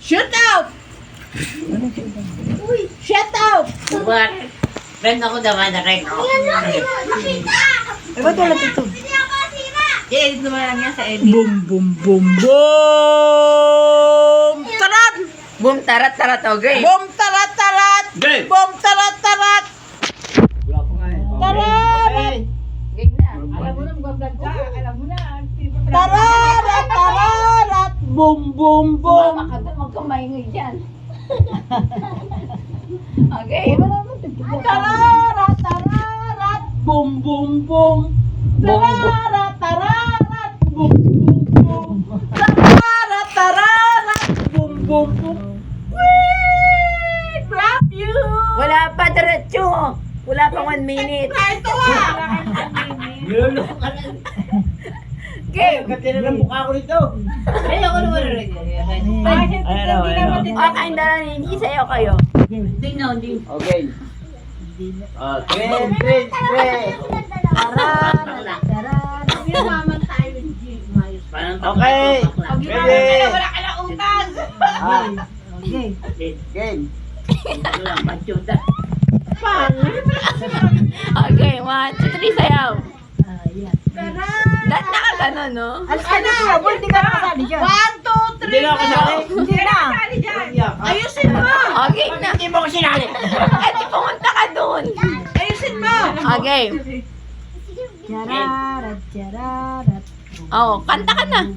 Shoot out! Shut out! Buwan. Ben ako naman na rin. Eh, ba't wala ito? I-edit naman lang yan sa edit. Boom, boom, boom, boom! Tarat! Boom, tarat, tarat, okay. Boom, tarat, tarat! Game! Boom, tarat, tarat! Tarat! Game na. Alam mo na, mag-vlog ka. Alam mo na. Tararat, tararat! Boom, boom, boom! Sumama ka doon, magkamaingay dyan. Okay. Tararat, tararat! Boom, boom, boom! Tararat, tararat! Boom, boom, boom! Tararat, tararat! Boom, boom, boom! We love you! Wala pa, diretso. Wala pa 1 minute. Ito ah! Niloloko ka lang. Game. Katira ng mukha ko nito. Ay, ako naman rin. Ayun. Okay, dala hindi sa'yo kayo. Hindi na, hindi. Okay. Train. Okay. Ready. Wala ka lang utang. Game. Okay, 1, 2, 3, sayaw. Lahat nakagano, no? Alis ka na! Hindi ka nakasali dyan. 1, 2, 3, Hindi na ako kasali. Hindi na! Ayusin mo! Okay na. Hindi mo ko sinali. Edi, pumunta ka doon. Ayusin mo! Okay. Chararat, chararat. Oh, kanta ka na.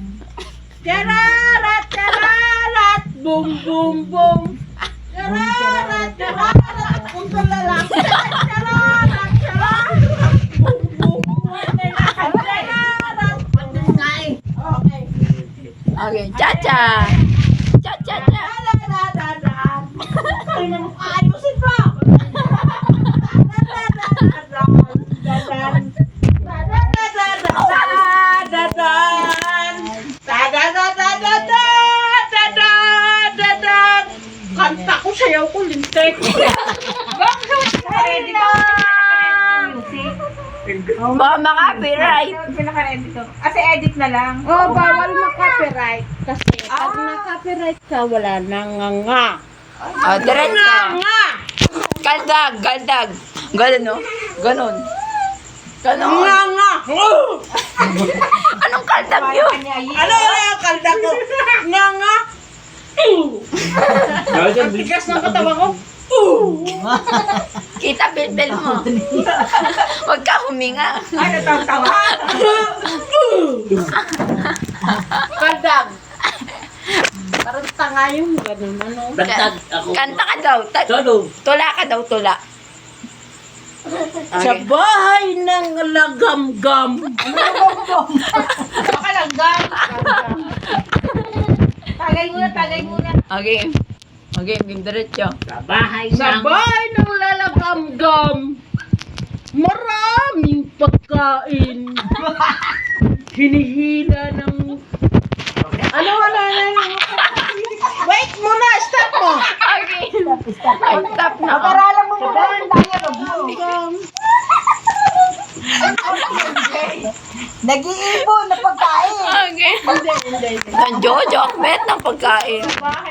Chararat, chararat. Boom, boom, boom. Chararat, chararat. Punto na lang. Chararat, chararat. Boom, boom, boom. Chararat. Okay. Okay, cha-cha. Cha-cha-cha. Ayusin mo! Kanta ko, sayaw ko, lintik. Ready ka? Baka maka-copyright. Pinaka-edit ko. Kasi edit na lang. Oh, bawal ma-copyright. Kasi pag na-copyright ka, wala nang nga. Oh, diretso. Nga! Kaldag, kaldag. Ganon, no? Ganon. Ganon. Nga nga! Anong kaldag yun? Ano yung kalda ko? Nga nga! Tigas ng katawa ko. Kita bilbil mo. Huwag ka huminga. Ano tawa? Kaldag. Parang tanga yung ganun, ano? Dagdag ako. Kanta ka daw. Solo. Tula ka daw, tula. Sa bahay ng lagamgam. Baka lang gam. Tagay muna. Okay. Okay, game diretso. Sa bahay Sa ng... bahay ng lalagamgam. Maraming pagkain. Hinihila ng... Ano? Wait muna! Stop mo! Okay. Stop na. Pag-aralan mo muna yung lagamgam. Nag-iipon na pagkain. Okay. Ang Jojo, bet ng pagkain.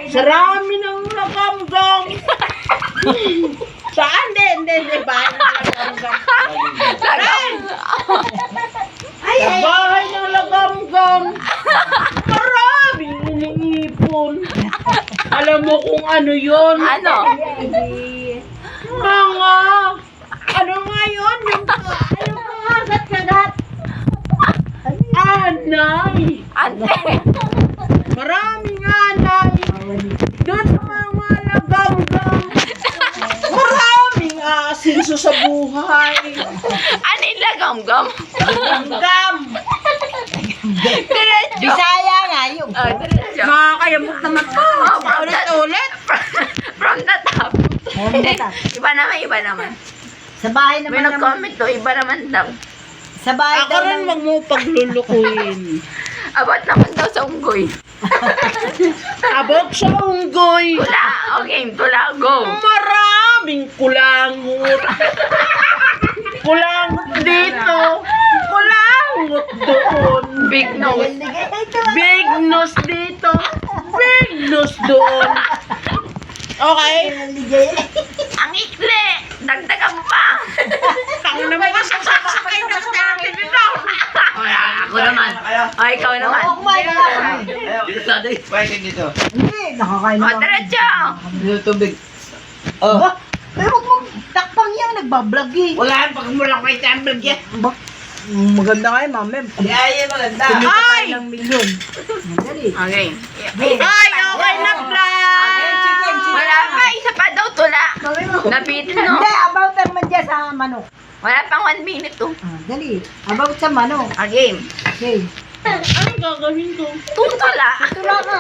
Sarami ng lagamgam. Saan? Hindi. Bahay ng lagamgam. Sa bahay ng lagamgam. Maraming iniipon. Alam mo kung ano yon? Ano? Mga... Ano nga yun? Yung mga kagat. Anay. Ante. Maraming anay. Doon sa mga lagamgam. Maraming asinso sa buhay. Ano yung lagamgam? Lagamgam. Diretso. Bisaya nga yun. Oh, diretso. Makakayamot naman to. Ulit-ulit. From the top. Iba naman. Sa bahay May nag-comment to, iba naman daw. Sa bahay Ako rin wag mo paglulukuhin. Abot naman daw sa unggoy. Abot sa unggoy. Tula. Okay, tula. Go. Maraming kulangot. Kulangot dito. Kulangot doon. Big nose. Big nose dito. Venus doon. Okay? Ang ikli! Dagdagan pa! Tang na mga sasakay na sa akin ito. Ako naman. Ay, ikaw naman. Oo, kumain na ako. Pwede dito. Hindi, nakakain O, na ako. diretso! Yung tubig. Ba? Pero huwag mong takpang yan, nagbablog eh. Wala, pag mula ko itamblog yan. Ba? Maganda nga eh, mami. Ay, maganda. Kumita tayo Ay! ng milyon. Madali. Okay. Ay, okay na vlog. Wala pa, isa pa daw tula. Napitin, no? Hindi, about naman dyan sa manok. Wala pang 1 minute, to. Dali. About sa manok. Game. Okay. Anong gagawin ko? Tutula. Tula ka.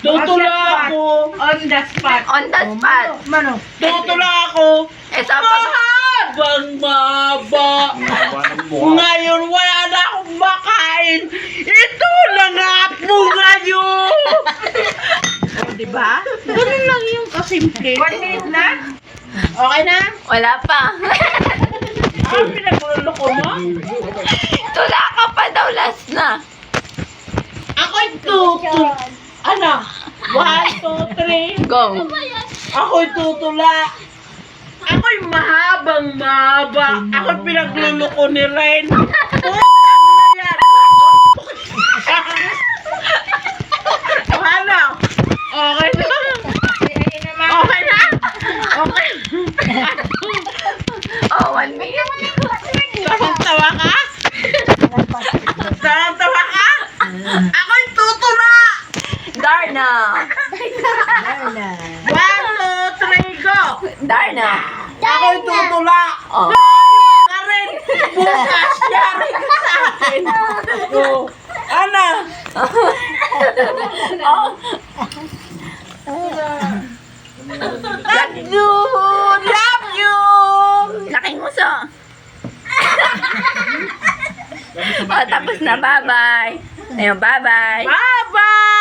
Tutula ako. On the spot. On the spot. Manok. Tutula ako. Ito pa. Mahabang maba. Ngayon wala na akong makain. Ito lang nga po ngayon. O, diba? Ganun lang yung kasimple. 1 minute na? Okay na? Wala pa. Ah, pinagluloko mo? Tula ka pa daw, last na. Ako'y ano? 1, 2, 3. Go. Ako'y tutula. Ako'y mahabang mahaba. Ako'y pinagluloko ni Ren. Ano? Okay na? Okay na? Okay. Oh, 1 minute. Tawang-tawa ka? Tawang-tawa ka? Ako'y tutula. Darna. Darna. 1, 2, 3, go. Darna. Ako'y tutula. Oh. Karen, bukas yari ka sa akin. Oh. Ano? Oh. Love you! Love you! Laking uso. Oh, tapos na. Bye-bye. Ayun, bye-bye. Bye-bye!